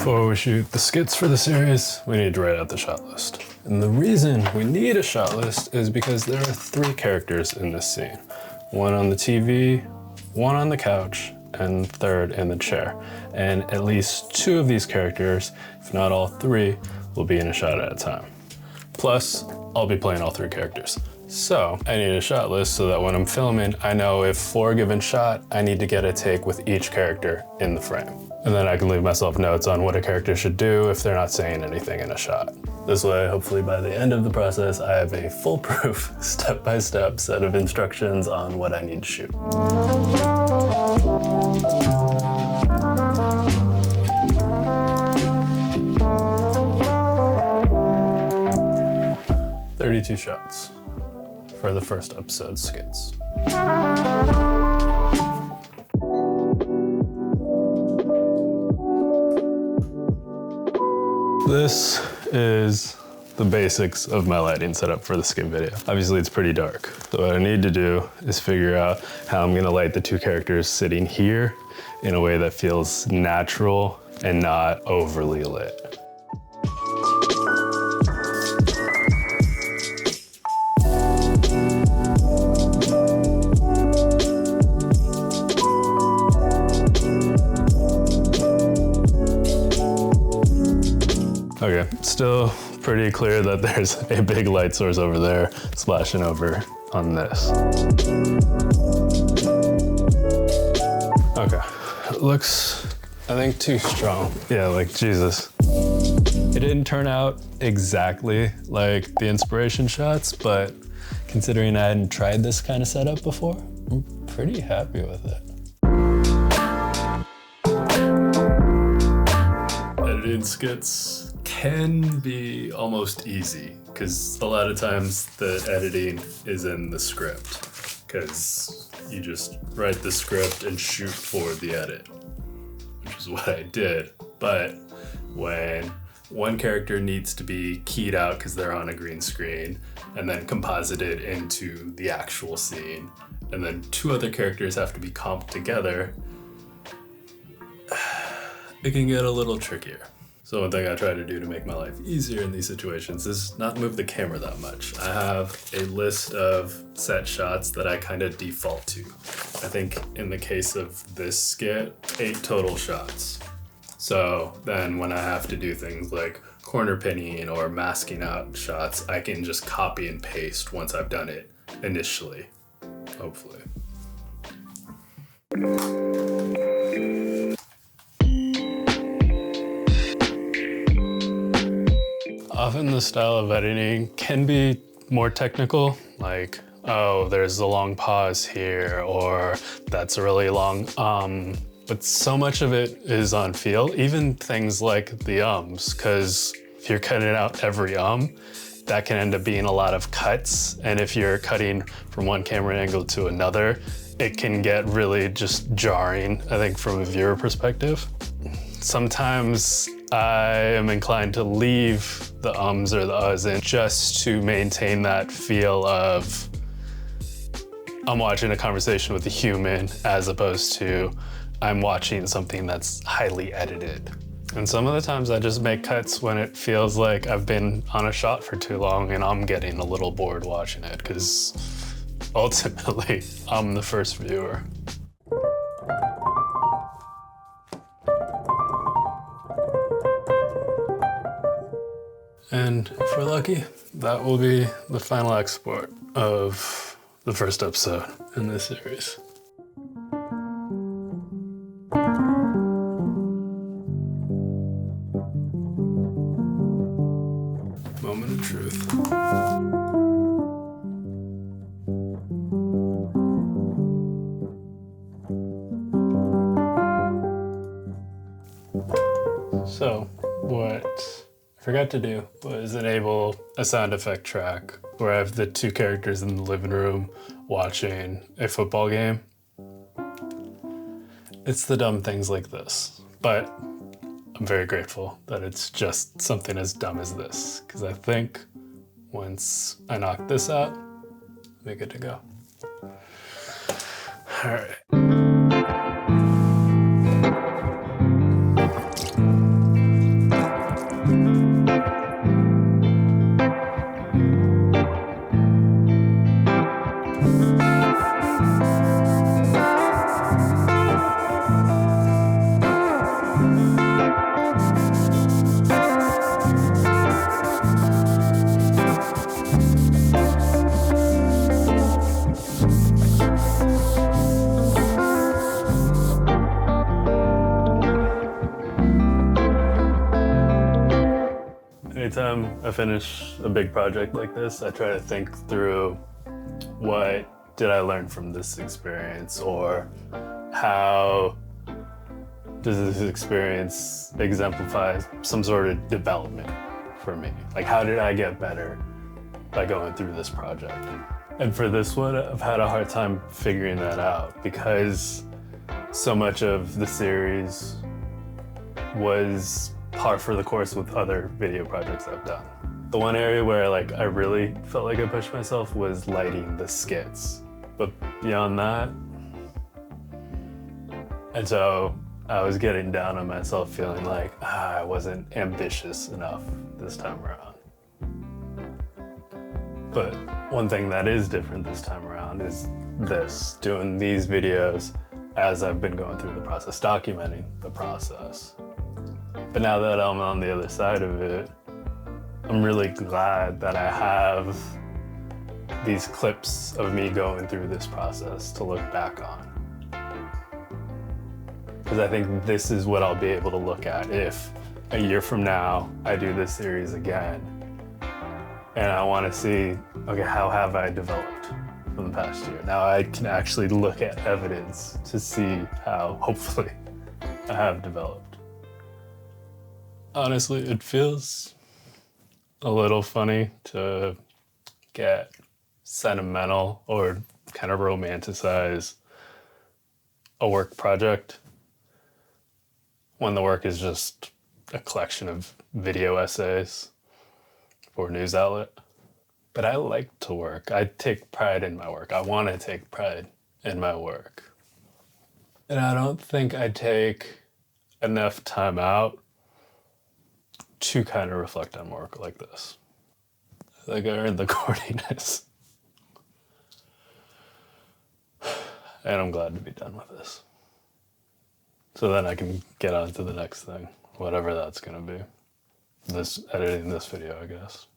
Before we shoot the skits for the series, we need to write out the shot list. And the reason we need a shot list is because there are 3 characters in this scene. One on the TV, one on the couch, and third in the chair. And at least 2 of these characters, if not all 3, will be in a shot at a time. Plus, I'll be playing all 3 characters. So I need a shot list so that when I'm filming, I know if for a given shot, I need to get a take with each character in the frame. And then I can leave myself notes on what a character should do if they're not saying anything in a shot. This way, hopefully by the end of the process, I have a foolproof, step-by-step set of instructions on what I need to shoot. "32 shots for the first episode skits." This is the basics of my lighting setup for the skit video. Obviously it's pretty dark. So what I need to do is figure out how I'm gonna light the 2 characters sitting here in a way that feels natural and not overly lit. Okay, still pretty clear that there's a big light source over there splashing over on this. Okay, it looks, I think, too strong. Yeah, like Jesus. It didn't turn out exactly like the inspiration shots, but considering I hadn't tried this kind of setup before, I'm pretty happy with it. Editing skits can be almost easy because a lot of times the editing is in the script because you just write the script and shoot for the edit, which is what I did. But when one character needs to be keyed out because they're on a green screen and then composited into the actual scene, and then 2 other characters have to be comped together, it can get a little trickier. So one thing I try to do to make my life easier in these situations is not move the camera that much. I have a list of set shots that I kind of default to. I think in the case of this skit, 8 total shots. So then when I have to do things like corner pinning or masking out shots, I can just copy and paste once I've done it initially, hopefully. Often the style of editing can be more technical, like, oh, there's a long pause here, or that's a really long but so much of it is on feel, even things like the ums, because if you're cutting out every that can end up being a lot of cuts, and if you're cutting from one camera angle to another, it can get really just jarring, I think, from a viewer perspective. Sometimes I am inclined to leave the ums or the uhs in just to maintain that feel of I'm watching a conversation with a human as opposed to I'm watching something that's highly edited. And some of the times I just make cuts when it feels like I've been on a shot for too long and I'm getting a little bored watching it, because ultimately I'm the first viewer. And if we're lucky, that will be the final export of the first episode in this series. Moment of truth. So, what I forgot to do was enable a sound effect track where I have the 2 characters in the living room watching a football game. It's the dumb things like this, but I'm very grateful that it's just something as dumb as this, because I think once I knock this out, I'll be good to go. All right. anytime I finish a big project like this, I try to think through what did I learn from this experience, or how does this experience exemplify some sort of development for me? Like, how did I get better by going through this project? And for this one, I've had a hard time figuring that out because so much of the series was par for the course with other video projects I've done. The one area where I really felt like I pushed myself was lighting the skits. But beyond that, and so I was getting down on myself, feeling like I wasn't ambitious enough this time around. But one thing that is different this time around is doing these videos as I've been going through the process, documenting the process. But now that I'm on the other side of it, I'm really glad that I have these clips of me going through this process to look back on. Because I think this is what I'll be able to look at if a year from now I do this series again and I want to see, okay, how have I developed from the past year? Now I can actually look at evidence to see how, hopefully, I have developed. Honestly, it feels a little funny to get sentimental or kind of romanticize a work project when the work is just a collection of video essays for a news outlet. But I like to work. I take pride in my work. I want to take pride in my work. And I don't think I take enough time out to kind of reflect on work like this. I think I earned the corniness. And I'm glad to be done with this. So then I can get on to the next thing, whatever that's gonna be. Editing this video, I guess.